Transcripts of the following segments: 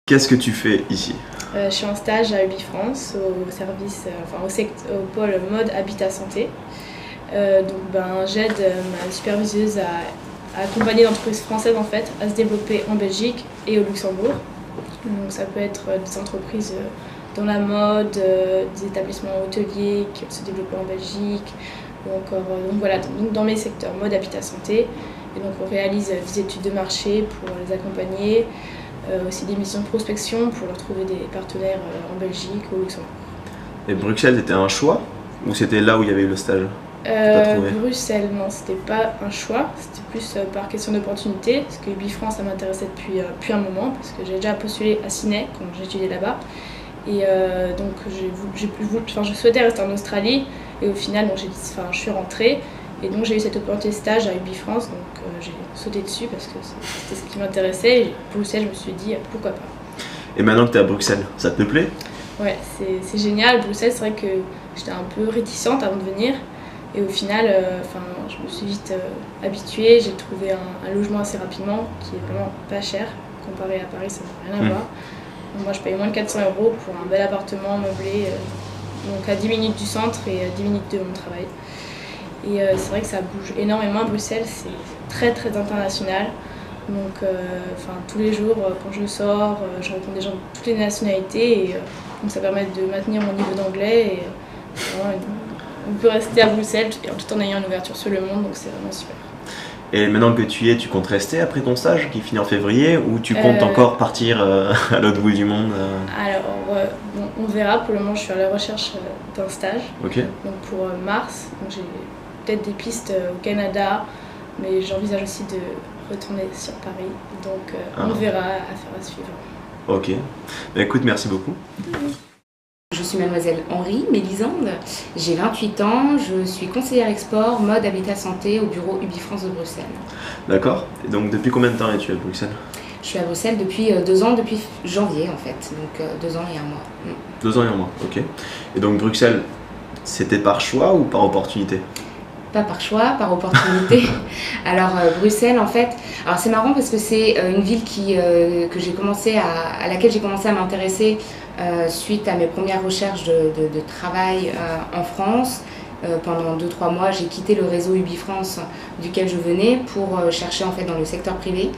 Qu'est-ce que tu fais ici? Je suis en stage à Ubifrance au service, au pôle mode habitat santé. J'aide ma superviseuse à accompagner l'entreprise française en fait à se développer en Belgique et au Luxembourg. Donc ça peut être des entreprises dans la mode, des établissements hôteliers qui veulent se développer en Belgique, ou encore donc dans mes secteurs mode habitat santé. Et donc on réalise des études de marché pour les accompagner. Aussi des missions de prospection pour leur trouver des partenaires en Belgique ou au Luxembourg. Et Bruxelles, c'était un choix ou c'était là où il y avait eu le stage que t'as trouvé? Bruxelles, non, c'était pas un choix, c'était plus par question d'opportunité, parce que Ubifrance, ça m'intéressait depuis un moment, parce que j'ai déjà postulé à Sydney quand j'étudiais là-bas. Et donc je souhaitais rester en Australie, et au final, je suis rentrée. Et donc j'ai eu cette opportunité de stage à Ubifrance, donc j'ai sauté dessus parce que c'était ce qui m'intéressait. Et Bruxelles, je me suis dit pourquoi pas. Et maintenant que tu es à Bruxelles, ça te plaît? Ouais, c'est génial. Bruxelles, c'est vrai que j'étais un peu réticente avant de venir. Et au final, je me suis vite habituée. J'ai trouvé un logement assez rapidement qui est vraiment pas cher. Comparé à Paris, ça n'a rien à voir. Donc moi, je paye moins de 400 € pour un bel appartement meublé, donc à 10 minutes du centre et 10 minutes de mon travail. Et c'est vrai que ça bouge énormément à Bruxelles, c'est très très international. Donc tous les jours quand je sors, je rencontre des gens de toutes les nationalités et donc ça permet de maintenir mon niveau d'anglais et on peut rester à Bruxelles tout en ayant une ouverture sur le monde, donc c'est vraiment super. Et maintenant que tu y es, tu comptes rester après ton stage qui finit en février ou tu comptes encore partir à l'autre bout du monde? Alors, on verra. Pour le moment, je suis à la recherche d'un stage. Ok. Donc pour mars, donc j'ai peut-être des pistes au Canada, mais j'envisage aussi de retourner sur Paris. Donc on verra, affaire à suivre. Ok. Bah, écoute, merci beaucoup. Je suis mademoiselle Henri Mélisande, j'ai 28 ans, je suis conseillère export mode habitat santé au bureau Ubifrance de Bruxelles. D'accord. Et donc depuis combien de temps es-tu à Bruxelles? Je suis à Bruxelles depuis 2 ans, depuis janvier en fait, donc 2 ans et 1 mois. 2 ans et 1 mois, ok. Et donc Bruxelles, c'était par choix ou par opportunité? Pas par choix, par opportunité. Alors Bruxelles en fait, alors c'est marrant parce que c'est une ville à laquelle j'ai commencé à m'intéresser suite à mes premières recherches de travail en France. Pendant 2-3 mois, j'ai quitté le réseau Ubifrance duquel je venais pour chercher en fait dans le secteur privé.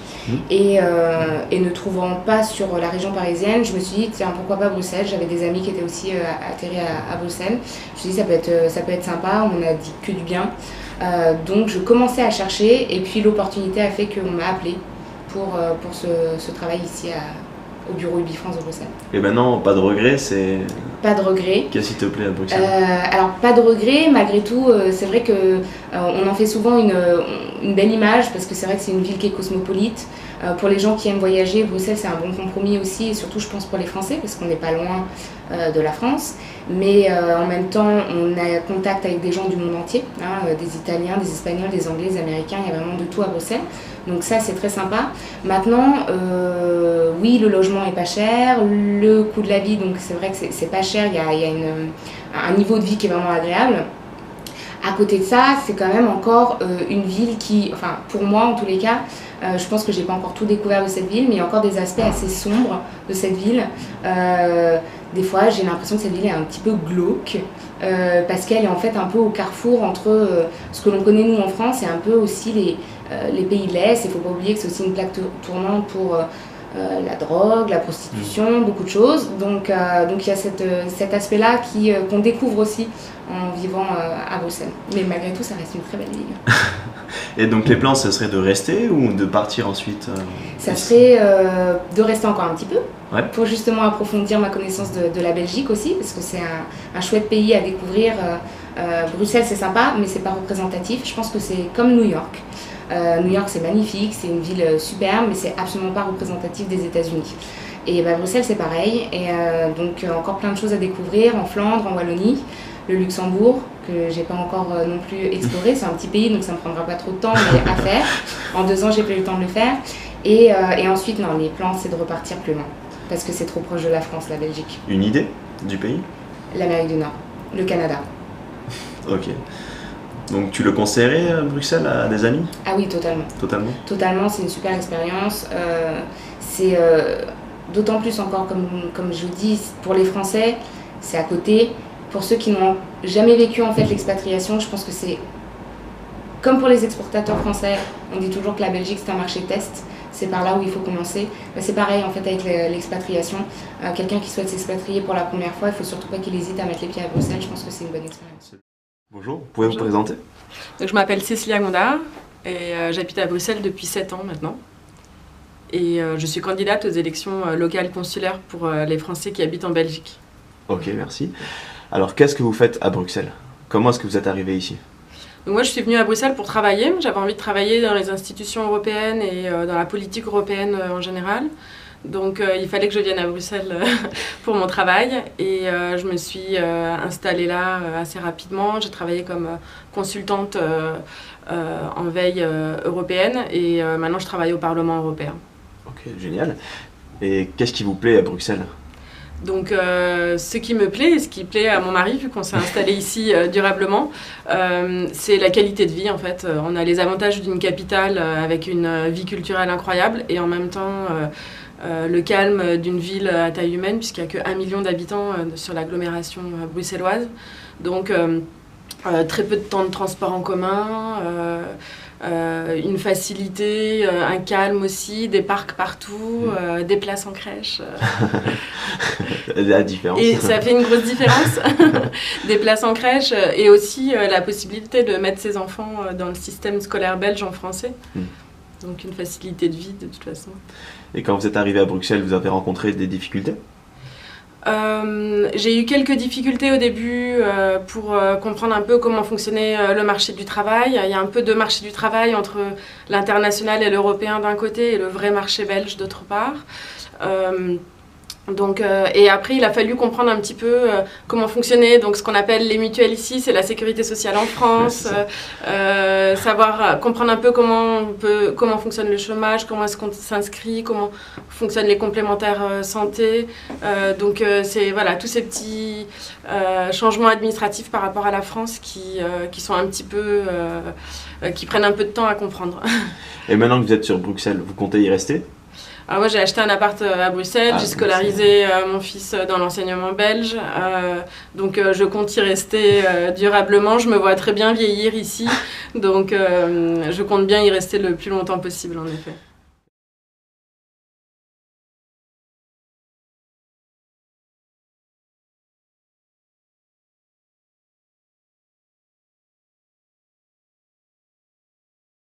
Et ne trouvant pas sur la région parisienne, je me suis dit tiens, pourquoi pas Bruxelles. J'avais des amis qui étaient aussi atterrés à Bruxelles. Je me suis dit ça peut être sympa, on m'a dit que du bien. Donc je commençais à chercher et puis l'opportunité a fait qu'on m'a appelé pour ce travail ici au bureau Ubifrance de Bruxelles. Et maintenant, pas de regret, c'est... Pas de regret. Qu'est-ce qui te plaît à Bruxelles? Alors pas de regret, malgré tout, c'est vrai que on en fait souvent une belle image parce que c'est vrai que c'est une ville qui est cosmopolite. Pour les gens qui aiment voyager, Bruxelles c'est un bon compromis aussi, et surtout je pense pour les Français parce qu'on n'est pas loin de la France. Mais en même temps, on a contact avec des gens du monde entier, des Italiens, des Espagnols, des Anglais, des Américains, il y a vraiment de tout à Bruxelles. Donc ça c'est très sympa. Maintenant, oui, le logement est pas cher, le coût de la vie, donc c'est vrai que c'est pas cher, il y a un niveau de vie qui est vraiment agréable. À côté de ça, c'est quand même encore une ville qui, enfin pour moi en tous les cas, je pense que j'ai pas encore tout découvert de cette ville, mais il y a encore des aspects assez sombres de cette ville. Des fois, j'ai l'impression que cette ville est un petit peu glauque, parce qu'elle est en fait un peu au carrefour entre ce que l'on connaît nous en France et un peu aussi les pays de l'Est. Il ne faut pas oublier que c'est aussi une plaque tournante pour la drogue, la prostitution, beaucoup de choses. Donc il y a cet aspect-là qu'on découvre aussi en vivant à Bruxelles. Mais malgré tout, ça reste une très belle ville. Et donc les plans, ce serait de rester ou de partir ensuite Ça serait de rester encore un petit peu, pour justement approfondir ma connaissance de la Belgique aussi, parce que c'est un chouette pays à découvrir. Bruxelles, c'est sympa, mais c'est pas représentatif. Je pense que c'est comme New York. New York, c'est magnifique, c'est une ville superbe, mais c'est absolument pas représentatif des États-Unis. Et Bruxelles, c'est pareil. Et donc encore plein de choses à découvrir en Flandre, en Wallonie. Le Luxembourg, que j'ai pas encore non plus exploré, c'est un petit pays donc ça me prendra pas trop de temps mais à faire. En 2 ans j'ai pas eu le temps de le faire. Et ensuite non, les plans c'est de repartir plus loin parce que c'est trop proche de la France, la Belgique. Une idée du pays? L'Amérique du Nord, le Canada. Ok. Donc tu le conseillerais Bruxelles à des amis? Ah oui, totalement. Totalement? Totalement, c'est une super expérience. d'autant plus encore, comme je dis, pour les Français, c'est à côté. Pour ceux qui n'ont jamais vécu en fait l'expatriation, je pense que c'est comme pour les exportateurs français, on dit toujours que la Belgique c'est un marché test, c'est par là où il faut commencer. C'est pareil en fait avec l'expatriation. Quelqu'un qui souhaite s'expatrier pour la première fois, il ne faut surtout pas qu'il hésite à mettre les pieds à Bruxelles, je pense que c'est une bonne expérience. Bonjour, vous pouvez vous présenter? Donc, je m'appelle Cécilia Gondard et j'habite à Bruxelles depuis 7 ans maintenant. Et je suis candidate aux élections locales consulaires pour les Français qui habitent en Belgique. Ok, merci. Alors, qu'est-ce que vous faites à Bruxelles? Comment est-ce que vous êtes arrivé ici? Donc moi, je suis venue à Bruxelles pour travailler. J'avais envie de travailler dans les institutions européennes et dans la politique européenne en général. Donc il fallait que je vienne à Bruxelles pour mon travail. Et je me suis installée là assez rapidement. J'ai travaillé comme consultante en veille européenne. Et maintenant, je travaille au Parlement européen. Ok, génial. Et qu'est-ce qui vous plaît à Bruxelles? Donc ce qui me plaît et ce qui plaît à mon mari, vu qu'on s'est installé ici durablement, c'est la qualité de vie en fait. On a les avantages d'une capitale avec une vie culturelle incroyable et en même temps le calme d'une ville à taille humaine puisqu'il n'y a que 1 million d'habitants sur l'agglomération bruxelloise. Donc très peu de temps de transport en commun. Une facilité, un calme aussi, des parcs partout, des places en crèche. La différence. Et ça fait une grosse différence, des places en crèche et aussi la possibilité de mettre ses enfants dans le système scolaire belge en français. Donc une facilité de vie de toute façon. Et quand vous êtes arrivé à Bruxelles, vous avez rencontré des difficultés? J'ai eu quelques difficultés au début pour comprendre un peu comment fonctionnait le marché du travail. Il y a un peu de marché du travail entre l'international et l'européen d'un côté et le vrai marché belge d'autre part. Et après, il a fallu comprendre un petit peu comment fonctionnait donc, ce qu'on appelle les mutuelles ici, c'est la sécurité sociale en France, comprendre un peu comment fonctionne le chômage, comment est-ce qu'on s'inscrit, comment fonctionnent les complémentaires santé. C'est voilà, tous ces petits changements administratifs par rapport à la France qui sont un petit peu, qui prennent un peu de temps à comprendre. Et maintenant que vous êtes sur Bruxelles, vous comptez y rester? Alors moi j'ai acheté un appart à Bruxelles, j'ai scolarisé mon fils dans l'enseignement belge, donc je compte y rester durablement, je me vois très bien vieillir ici, donc je compte bien y rester le plus longtemps possible en effet.